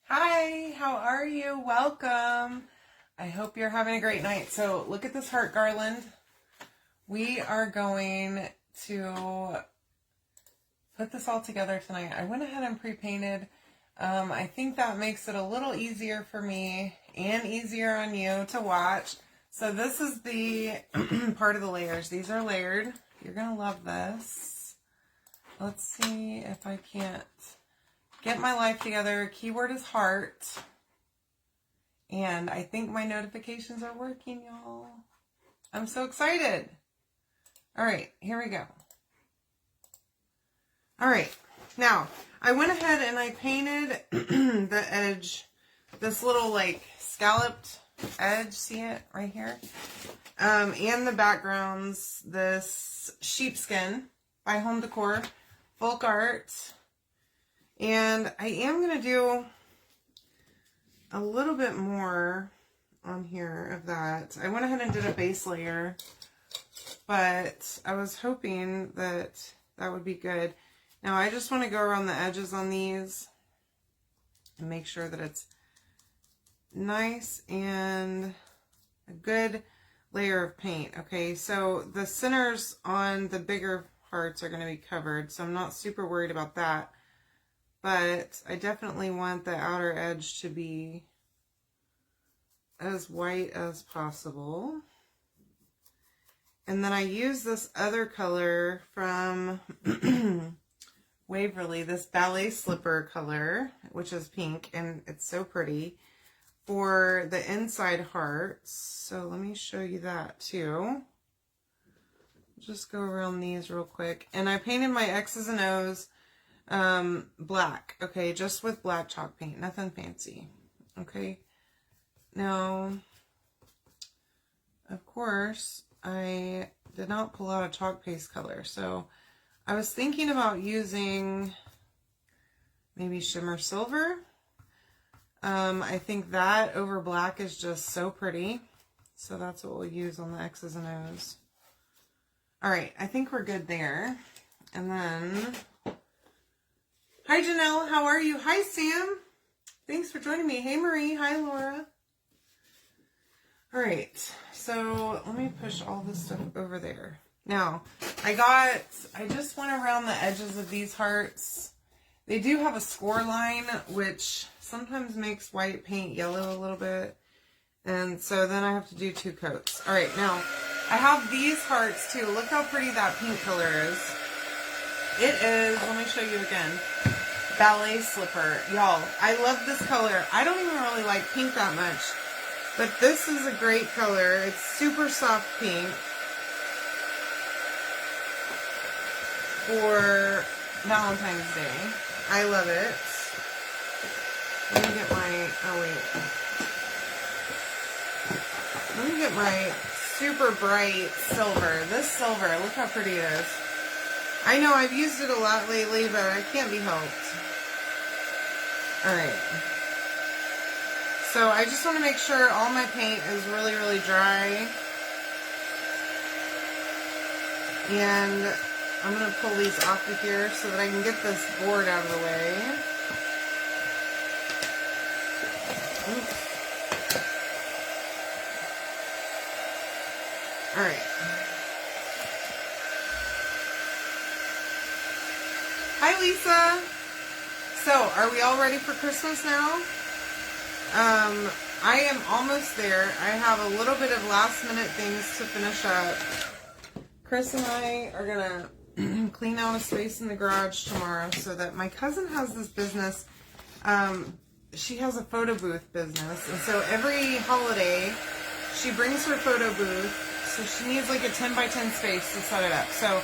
Hi, how are you? Welcome. I hope you're having a great night. So look at this heart garland. We are going to put this all together tonight. I went ahead and pre-painted. I think that makes it a little easier for me and easier on you to watch. So this is the part of the layers. These are layered. You're going to love this. Let's see if I can't get my life together. Keyword is heart. And I think my notifications are working, y'all. I'm so excited. All right, here we go. All right, now I went ahead and I painted the edge, this little like scalloped edge, see it right here? And the backgrounds, this sheepskin by Home Decor, folk art. And I am going to do a little bit more on here of that. I went ahead and did a base layer, but I was hoping that that would be good. Now I just want to go around the edges on these and make sure that it's nice and a good layer of paint. Okay, so the centers on the bigger parts are going to be covered, so I'm not super worried about that. But I definitely want the outer edge to be as white as possible. And then I use this other color from Waverly, this ballet slipper color, which is pink, and it's so pretty, for the inside hearts. So let me show you that too. Just go around these real quick. And I painted my X's and O's black, okay, just with black chalk paint, nothing fancy. Okay, now of course I did not pull out a chalk paste color, so I was thinking about using maybe shimmer silver. I think that over black is just so pretty, so that's what we'll use on the X's and O's. All right, I think we're good there. And then hi, Janelle. How are you? Hi, Sam. Thanks for joining me. Hey, Marie. Hi, Laura. All right. So let me push all this stuff over there. Now, I just went around the edges of these hearts. They do have a score line, which sometimes makes white paint yellow a little bit. And so then I have to do 2 coats. All right. Now, I have these hearts too. Look how pretty that pink color is. It is, let me show you again, ballet slipper. Y'all, I love this color. I don't even really like pink that much, but this is a great color. It's super soft pink for Valentine's Day. I love it. Let me get my, oh wait. Let me get my super bright silver. This silver, look how pretty it is. I know I've used it a lot lately, but I can't be helped. Alright. So I just want to make sure all my paint is really, really dry. And I'm going to pull these off of here so that I can get this board out of the way. Oops. Alright. Hi, Lisa. So, are we all ready for Christmas now? I am almost there. I have a little bit of last minute things to finish up. Chris and I are going to clean out a space in the garage tomorrow so that my cousin has this business. She has a photo booth business. And so every holiday, she brings her photo booth. So she needs like a 10 by 10 space to set it up. So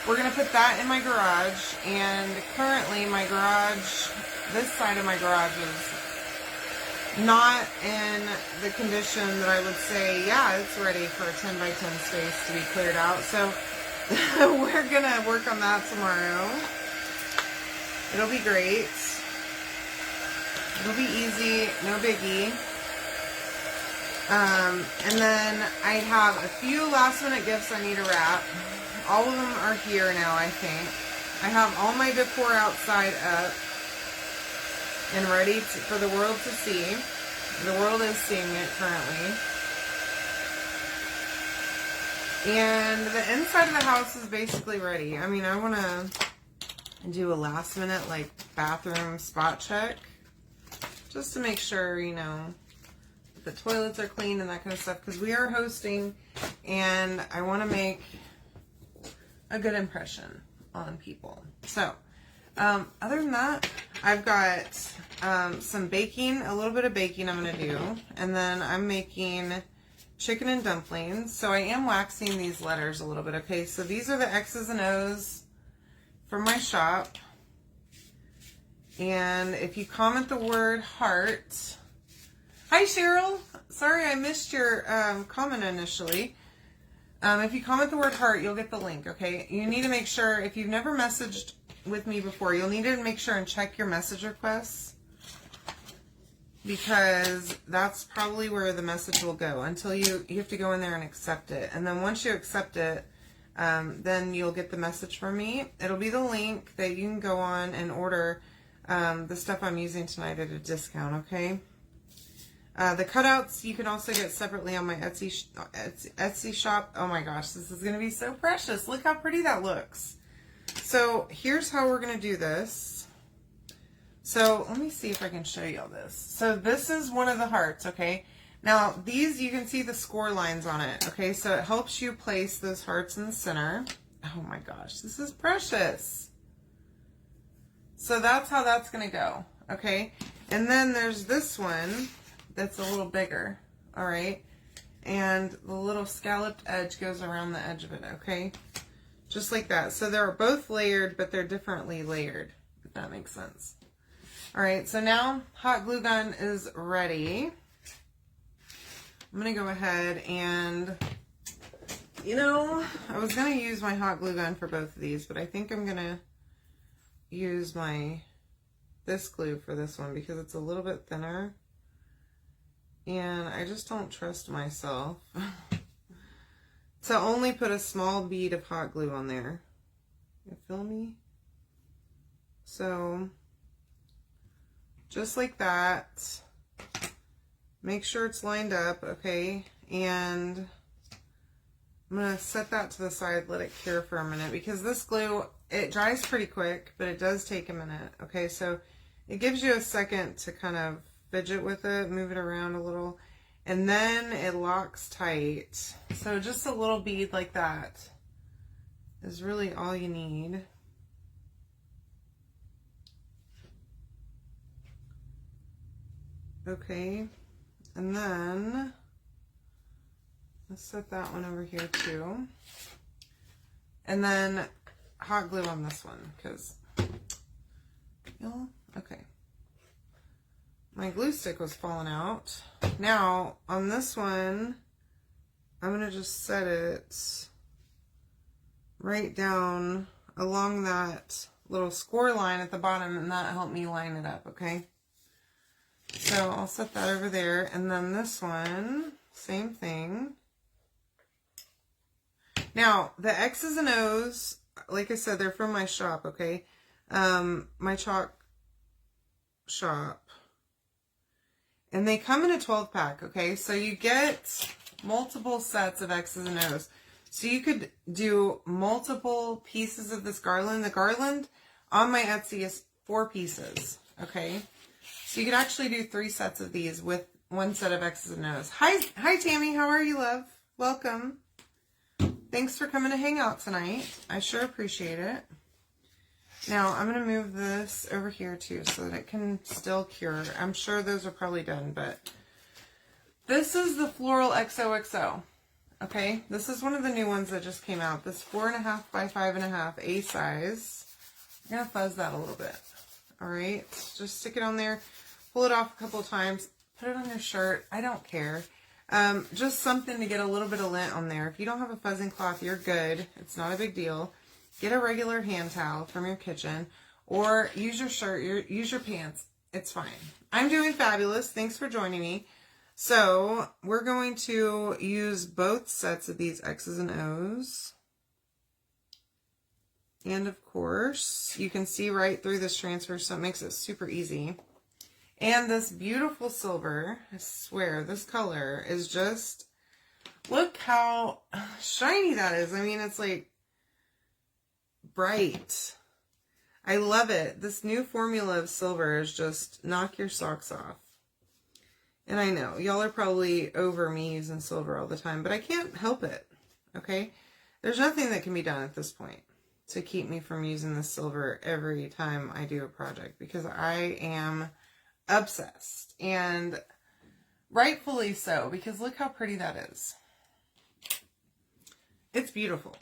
we're going to put that in my garage, and currently my garage, this side of my garage is not in the condition that I would say, yeah, it's ready for a 10 by 10 space to be cleared out. So we're going to work on that tomorrow. It'll be great. It'll be easy, no biggie. And then I have a few last minute gifts I need to wrap. All of them are here now, I think. I have all my decor outside up. and ready for the world to see. The world is seeing it currently. And the inside of the house is basically ready. I mean, I want to do a last minute like bathroom spot check just to make sure, you know, the toilets are clean and that kind of stuff, because we are hosting and I want to make a good impression on people. So other than that, I've got some baking, a little bit of baking I'm going to do, and then I'm making chicken and dumplings. So I am waxing these letters a little bit. Okay, so these are the X's and O's from my shop. And if you comment the word heart, hi Cheryl, sorry I missed your comment initially. If you comment the word heart, you'll get the link, okay? You need to make sure, if you've never messaged with me before, you'll need to make sure and check your message requests, because that's probably where the message will go until you have to go in there and accept it. And then once you accept it, then you'll get the message from me. It'll be the link that you can go on and order the stuff I'm using tonight at a discount, okay? The cutouts you can also get separately on my Etsy shop. Oh my gosh, this is going to be so precious. Look how pretty that looks. So here's how we're going to do this. So let me see if I can show you all this. So this is one of the hearts, okay? Now these, you can see the score lines on it, okay? So it helps you place those hearts in the center. Oh my gosh, this is precious. So that's how that's going to go, okay? And then there's this one that's a little bigger, all right? And the little scalloped edge goes around the edge of it, okay? Just like that. So they're both layered, but they're differently layered, if that makes sense. All right, so now hot glue gun is ready. I'm going to go ahead and, you know, I was going to use my hot glue gun for both of these, but I think I'm going to use this glue for this one because it's a little bit thinner. And I just don't trust myself to only put a small bead of hot glue on there. You feel me? So just like that. Make sure it's lined up, okay? And I'm going to set that to the side, let it cure for a minute, because this glue, it dries pretty quick, but it does take a minute, okay? So it gives you a second to kind of fidget with it, move it around a little, and then it locks tight. So just a little bead like that is really all you need. Okay, and then let's set that one over here too. And then hot glue on this one, because, okay. My glue stick was falling out. Now, on this one, I'm going to just set it right down along that little score line at the bottom, and that helped me line it up, okay? So I'll set that over there, and then this one, same thing. Now, the X's and O's, like I said, they're from my shop, okay? My chalk shop. And they come in a 12-pack, okay? So you get multiple sets of X's and O's. So you could do multiple pieces of this garland. The garland on my Etsy is 4 pieces, okay? So you could actually do 3 sets of these with 1 set of X's and O's. Hi Tammy, how are you, love? Welcome. Thanks for coming to hang out tonight. I sure appreciate it. Now, I'm going to move this over here too so that it can still cure. I'm sure those are probably done, but this is the Floral XOXO. Okay, this is one of the new ones that just came out. This 4.5 by 5.5 A size. I'm going to fuzz that a little bit. All right, just stick it on there, pull it off a couple of times, put it on your shirt. I don't care. Just something to get a little bit of lint on there. If you don't have a fuzzing cloth, you're good. It's not a big deal. Get a regular hand towel from your kitchen, or use your shirt, use your pants. It's fine. I'm doing fabulous. Thanks for joining me. So we're going to use both sets of these X's and O's. And of course, you can see right through this transfer, so it makes it super easy. And this beautiful silver, I swear, this color is just, look how shiny that is. I mean, it's like bright. I love it. This new formula of silver is just knock your socks off. And I know, y'all are probably over me using silver all the time, but I can't help it, okay? There's nothing that can be done at this point to keep me from using the silver every time I do a project, because I am obsessed, and rightfully so, because look how pretty that is. It's beautiful.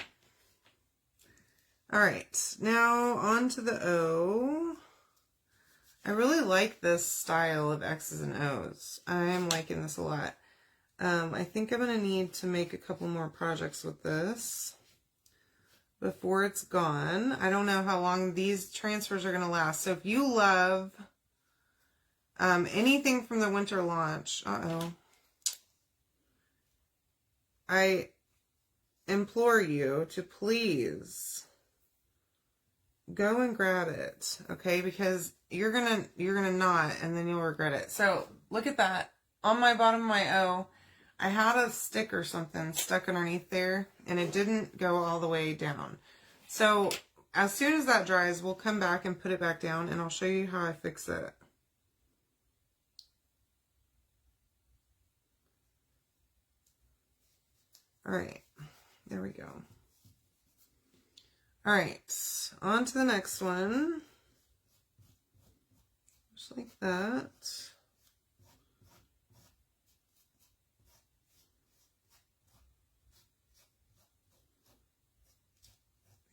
All right, now on to the O. I really like this style of X's and O's. I'm liking this a lot. I think I'm going to need to make a couple more projects with this before it's gone. I don't know how long these transfers are going to last. So if you love anything from the winter launch, I implore you to please go and grab it, okay? Because you're gonna not, and then you'll regret it. So look at that. On my bottom of my O, I had a stick or something stuck underneath there, and it didn't go all the way down. So as soon as that dries, we'll come back and put it back down, and I'll show you how I fix it. All right, there we go. All right, on to the next one. Just like that.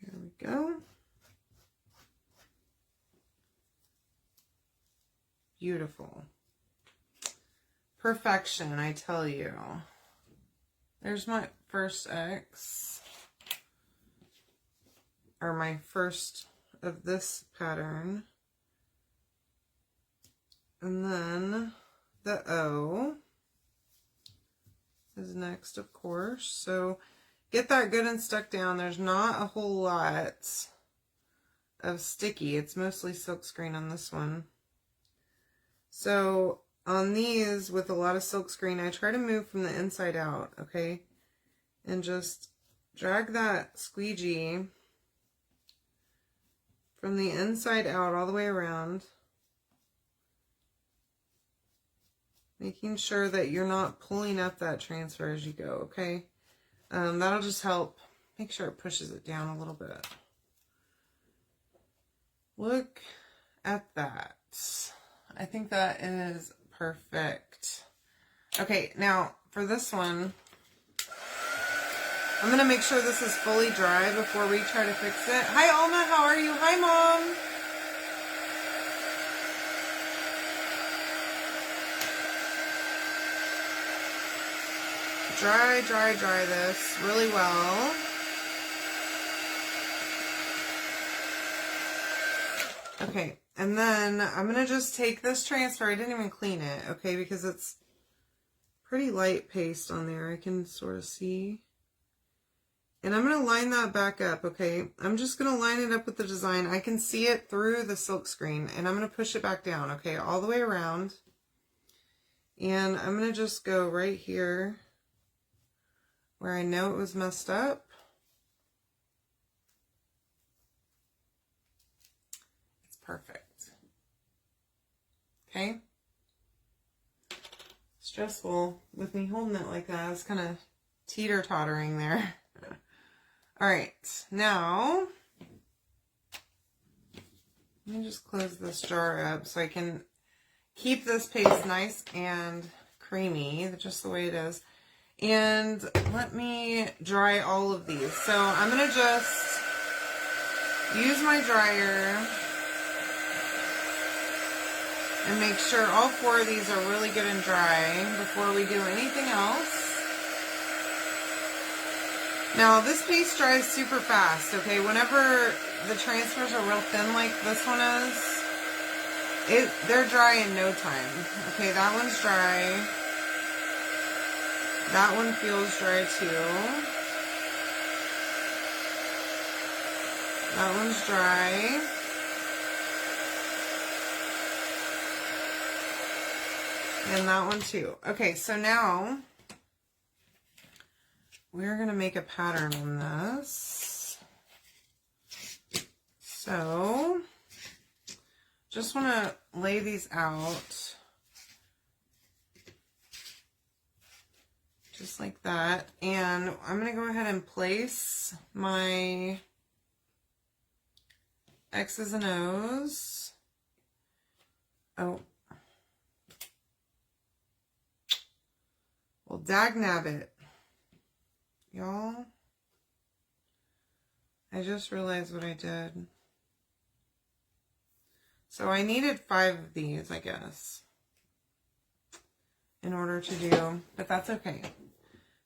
There we go. Beautiful. Perfection, I tell you. There's my first X. Or my first of this pattern. And then the O is next, of course. So get that good and stuck down. There's not a whole lot of sticky. It's mostly silkscreen on this one. So on these with a lot of silkscreen, I try to move from the inside out, okay? And just drag that squeegee from the inside out all the way around, making sure that you're not pulling up that transfer as you go, okay? That'll just help make sure it pushes it down a little bit. Look at that. I think that is perfect. Okay, now for this one, I'm going to make sure this is fully dry before we try to fix it. Hi, Alma. How are you? Hi, Mom. Dry this really well. Okay, and then I'm going to just take this transfer. I didn't even clean it, okay, because it's pretty light paste on there. I can sort of see. And I'm going to line that back up, okay? I'm just going to line it up with the design. I can see it through the silk screen, and I'm going to push it back down, okay? All the way around. And I'm going to just go right here where I know it was messed up. It's perfect. Okay? Stressful with me holding it like that. It's kind of teeter-tottering there. All right, now let me just close this jar up so I can keep this paste nice and creamy, just the way it is. And let me dry all of these. So I'm going to just use my dryer and make sure all 4 of these are really good and dry before we do anything else. Now, this paste dries super fast, okay? Whenever the transfers are real thin like this one is, they're dry in no time. Okay, that one's dry. That one feels dry too. That one's dry. And that one too. Okay, so now we're going to make a pattern on this. So just want to lay these out just like that. And I'm going to go ahead and place my X's and O's. Oh. Well, dagnabbit. Y'all, I just realized what I did. So I needed 5 of these, I guess, in order to do, but that's okay,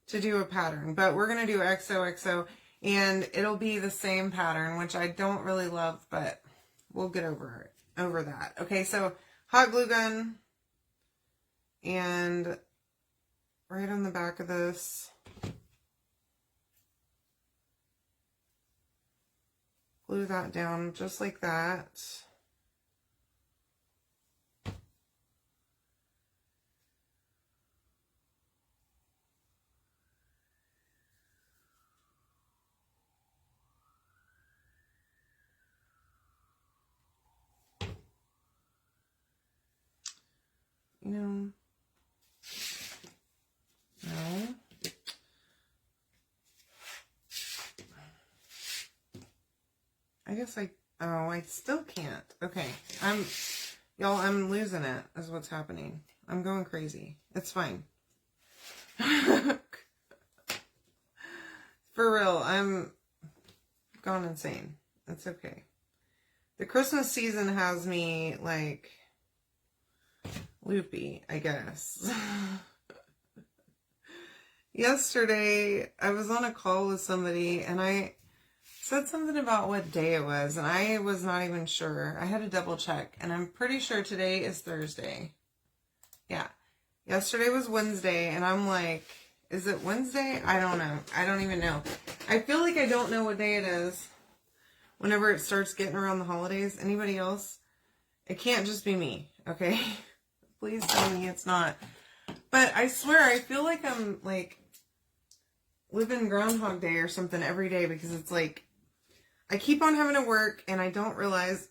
to do a pattern. But we're going to do XOXO, and it'll be the same pattern, which I don't really love, but we'll get over that. Okay, so hot glue gun, and right on the back of this, glue that down just like that. You know, no. I guess I still can't. Okay. Y'all, I'm losing it is what's happening. I'm going crazy. It's fine. For real, I'm gone insane. It's okay. The Christmas season has me, like, loopy, I guess. Yesterday, I was on a call with somebody, and I said something about what day it was, and I was not even sure. I had to double check, and I'm pretty sure today is Thursday. Yeah. Yesterday was Wednesday, and I'm like, is it Wednesday? I don't know. I don't even know. I feel like I don't know what day it is whenever it starts getting around the holidays. Anybody else? It can't just be me, okay? Please tell me it's not. But I swear, I feel like I'm, like, living Groundhog Day or something every day, because it's like, I keep on having to work, and I don't realize,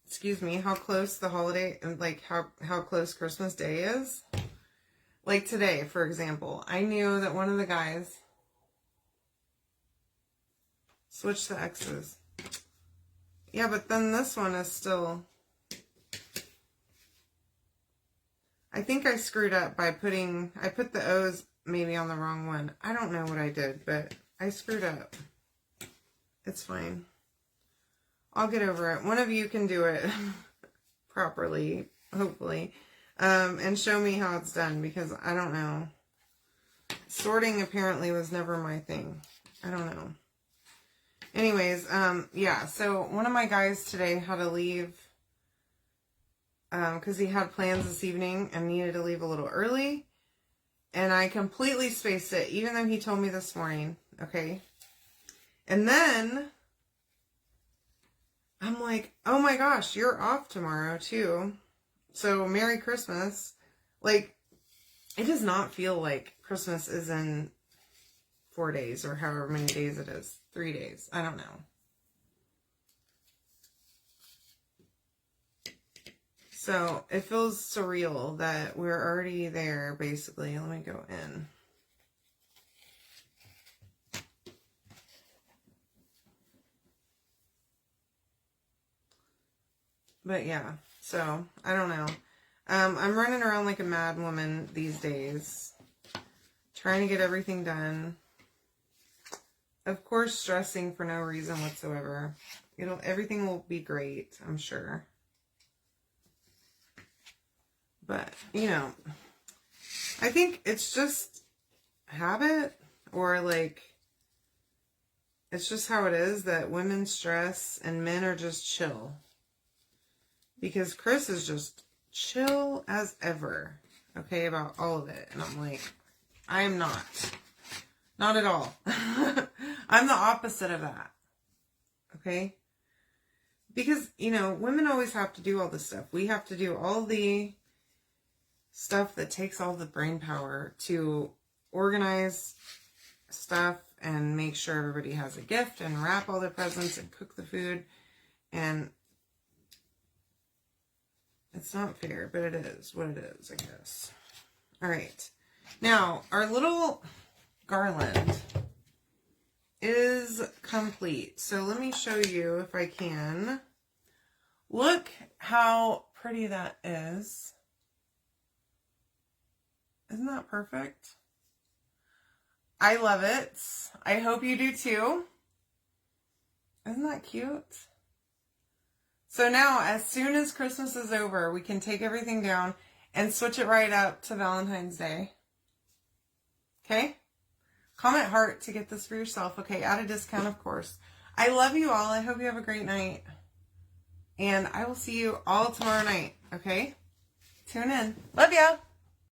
excuse me, how close the holiday, and like how close Christmas Day is. Like today, for example, I knew that one of the guys switched the X's. Yeah, but then this one is still, I think I screwed up by I put the O's maybe on the wrong one. I don't know what I did, but I screwed up. It's fine. I'll get over it. One of you can do it properly, hopefully, and show me how it's done, because I don't know. Sorting apparently was never my thing. I don't know. Anyways, yeah, so one of my guys today had to leave because he had plans this evening and needed to leave a little early, and I completely spaced it, even though he told me this morning, okay? And then I'm like, oh my gosh, you're off tomorrow too. So Merry Christmas. Like, it does not feel like Christmas is in 4 days or however many days it is. 3 days. I don't know. So it feels surreal that we're already there, basically. Let me go in. But yeah, so I don't know. I'm running around like a mad woman these days, trying to get everything done. Of course, stressing for no reason whatsoever. Everything will be great, I'm sure. But, I think it's just habit, or like, it's just how it is that women stress and men are just chill. Because Chris is just chill as ever, okay, about all of it. And I'm like, I am not. Not at all. I'm the opposite of that, okay? Because, women always have to do all this stuff. We have to do all the stuff that takes all the brain power to organize stuff and make sure everybody has a gift and wrap all their presents and cook the food. And it's not fair, but it is what it is, I guess. All right. Now, our little garland is complete. So let me show you if I can. Look how pretty that is. Isn't that perfect? I love it. I hope you do too. Isn't that cute? So now, as soon as Christmas is over, we can take everything down and switch it right up to Valentine's Day. Okay? Comment heart to get this for yourself. Okay, at a discount, of course. I love you all. I hope you have a great night. And I will see you all tomorrow night. Okay? Tune in. Love ya!